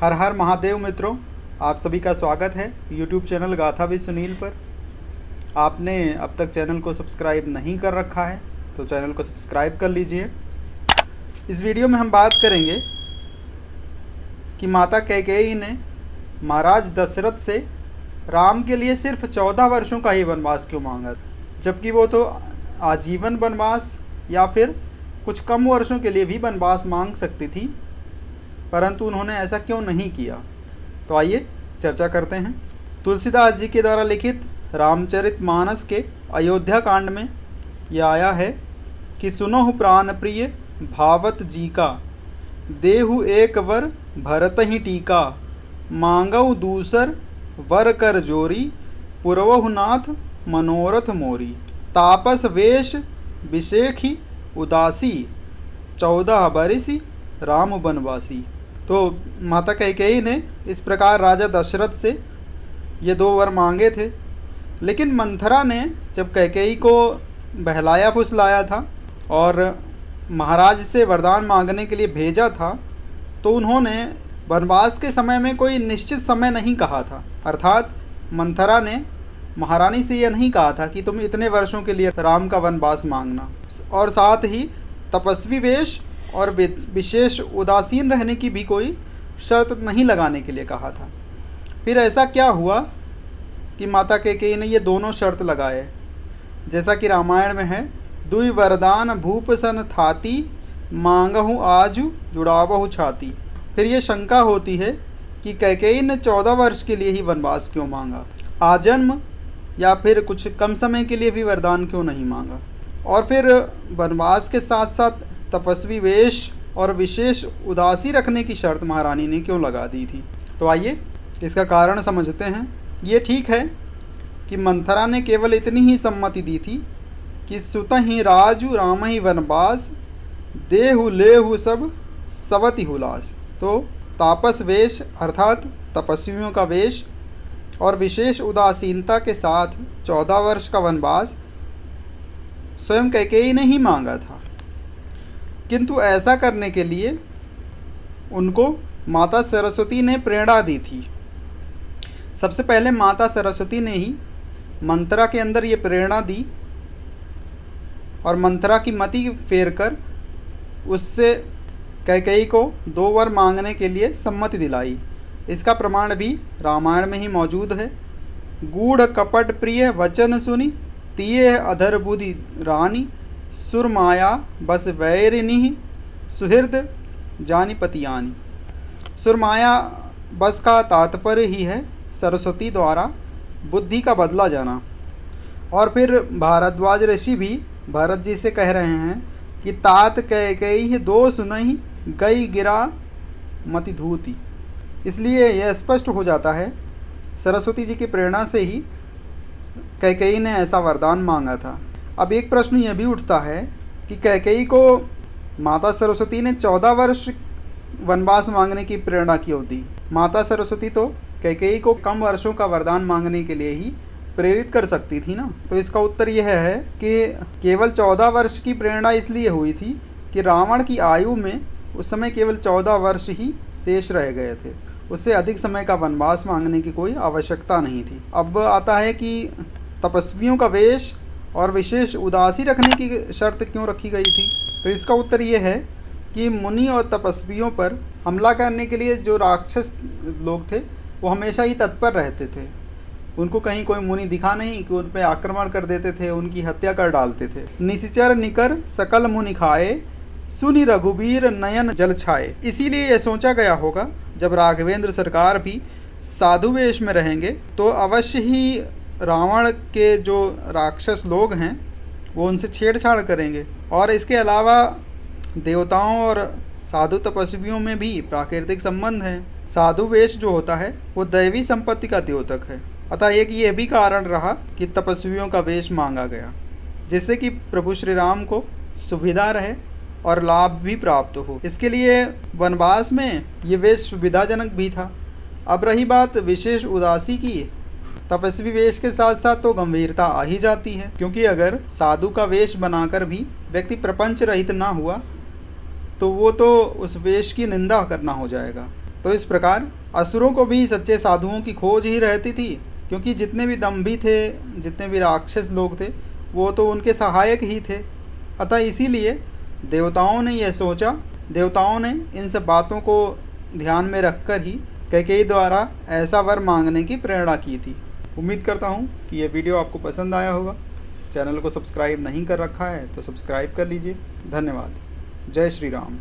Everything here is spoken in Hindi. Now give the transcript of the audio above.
हर हर महादेव मित्रों, आप सभी का स्वागत है YouTube चैनल गाथा विद सुनील पर। आपने अब तक चैनल को सब्सक्राइब नहीं कर रखा है तो चैनल को सब्सक्राइब कर लीजिए। इस वीडियो में हम बात करेंगे कि माता कैकेयी ने महाराज दशरथ से राम के लिए सिर्फ 14 वर्षों का ही वनवास क्यों मांगा, जबकि वो तो आजीवन वनवास या फिर कुछ कम वर्षों के लिए भी वनवास मांग सकती थी, परंतु उन्होंने ऐसा क्यों नहीं किया। तो आइए चर्चा करते हैं। तुलसीदास जी के द्वारा लिखित रामचरितमानस के अयोध्या कांड में यह आया है कि सुनहु प्राण प्रिय भावत जी का, देहु एक वर भरत ही टीका, मांगऊ दूसर वर कर जोरी, पुरवहु नाथ मनोरथ मोरी, तापस वेश विशेखी उदासी, 14 बरिसी राम बनवासी। तो माता कैकेयी ने इस प्रकार राजा दशरथ से ये 2 वर मांगे थे, लेकिन मंथरा ने जब कैकेयी को बहलाया फुसलाया था और महाराज से वरदान मांगने के लिए भेजा था, तो उन्होंने वनवास के समय में कोई निश्चित समय नहीं कहा था। अर्थात मंथरा ने महारानी से यह नहीं कहा था कि तुम इतने वर्षों के लिए राम का वनवास मांगना, और साथ ही तपस्वी वेश और विशेष उदासीन रहने की भी कोई शर्त नहीं लगाने के लिए कहा था। फिर ऐसा क्या हुआ कि माता कैकेयी ने ये दोनों शर्त लगाए, जैसा कि रामायण में है, दुई वरदान भूप सन थाती, मांगहु आजु जुड़ावहु छाती। फिर ये शंका होती है कि कैकेयी ने 14 वर्ष के लिए ही वनवास क्यों मांगा, आजन्म या फिर कुछ कम समय के लिए भी वरदान क्यों नहीं मांगा, और फिर वनवास के साथ साथ तपस्वी वेश और विशेष उदासी रखने की शर्त महारानी ने क्यों लगा दी थी। तो आइए इसका कारण समझते हैं। ये ठीक है कि मंथरा ने केवल इतनी ही सम्मति दी थी कि सुतहि राजु राम ही वनवास, देहु लेहु सब सवति हुलास। तो तापस वेश अर्थात तपस्वियों का वेश और विशेष उदासीनता के साथ 14 वर्ष का वनवास स्वयं कैकेयी ने ही मांगा था, किंतु ऐसा करने के लिए उनको माता सरस्वती ने प्रेरणा दी थी। सबसे पहले माता सरस्वती ने ही मंथरा के अंदर ये प्रेरणा दी और मंथरा की मति फेर कर उससे कैकेयी को 2 वर मांगने के लिए सम्मति दिलाई। इसका प्रमाण भी रामायण में ही मौजूद है। गूढ़ कपट प्रिय वचन सुनी, तिये अधर बुद्धि रानी, सुरमाया बस वैरिनी, सुहृद जानी पतियानी। सुरमाया बस का तात्पर्य ही है सरस्वती द्वारा बुद्धि का बदला जाना। और फिर भारद्वाज ऋषि भी भरत जी से कह रहे हैं कि तात कैकेयी 2 सुनहि, गई गिरा मति धूति। इसलिए यह स्पष्ट हो जाता है सरस्वती जी की प्रेरणा से ही कैकेयी ने ऐसा वरदान मांगा था। अब एक प्रश्न यह भी उठता है कि कैकेयी को माता सरस्वती ने 14 वर्ष वनवास मांगने की प्रेरणा क्यों दी। माता सरस्वती तो कैकेयी को कम वर्षों का वरदान मांगने के लिए ही प्रेरित कर सकती थी ना। तो इसका उत्तर यह है कि केवल 14 वर्ष की प्रेरणा इसलिए हुई थी कि रावण की आयु में उस समय केवल 14 वर्ष ही शेष रह गए थे, उससे अधिक समय का वनवास मांगने की कोई आवश्यकता नहीं थी। अब आता है कि तपस्वियों का वेश और विशेष उदासी रखने की शर्त क्यों रखी गई थी। तो इसका उत्तर ये है कि मुनि और तपस्वियों पर हमला करने के लिए जो राक्षस लोग थे वो हमेशा ही तत्पर रहते थे। उनको कहीं कोई मुनि दिखा नहीं कि उन पर आक्रमण कर देते थे, उनकी हत्या कर डालते थे। निशिचर निकर सकल मुनि खाए, सुनि रघुबीर नयन जल छाए। इसीलिए यह सोचा गया होगा जब राघवेंद्र सरकार भी साधु वेश में रहेंगे तो अवश्य ही रावण के जो राक्षस लोग हैं वो उनसे छेड़छाड़ करेंगे। और इसके अलावा देवताओं और साधु तपस्वियों में भी प्राकृतिक संबंध हैं। साधु वेश जो होता है वो दैवी संपत्ति का द्योतक है। अतः एक ये भी कारण रहा कि तपस्वियों का वेश मांगा गया, जिससे कि प्रभु श्री राम को सुविधा रहे और लाभ भी प्राप्त हो। इसके लिए वनवास में ये वेश सुविधाजनक भी था। अब रही बात विशेष उदासी की, तपस्वी वेश के साथ साथ तो गंभीरता आ ही जाती है, क्योंकि अगर साधु का वेश बनाकर भी व्यक्ति प्रपंच रहित ना हुआ तो वो तो उस वेश की निंदा करना हो जाएगा। तो इस प्रकार असुरों को भी सच्चे साधुओं की खोज ही रहती थी, क्योंकि जितने भी दंभी थे, जितने भी राक्षस लोग थे, वो तो उनके सहायक ही थे। अतः इसीलिए देवताओं ने यह सोचा, देवताओं ने इन सब बातों को ध्यान में रखकर ही कैकेयी द्वारा ऐसा वर मांगने की प्रेरणा की थी। उम्मीद करता हूँ कि यह वीडियो आपको पसंद आया होगा। चैनल को सब्सक्राइब नहीं कर रखा है तो सब्सक्राइब कर लीजिए। धन्यवाद। जय श्री राम।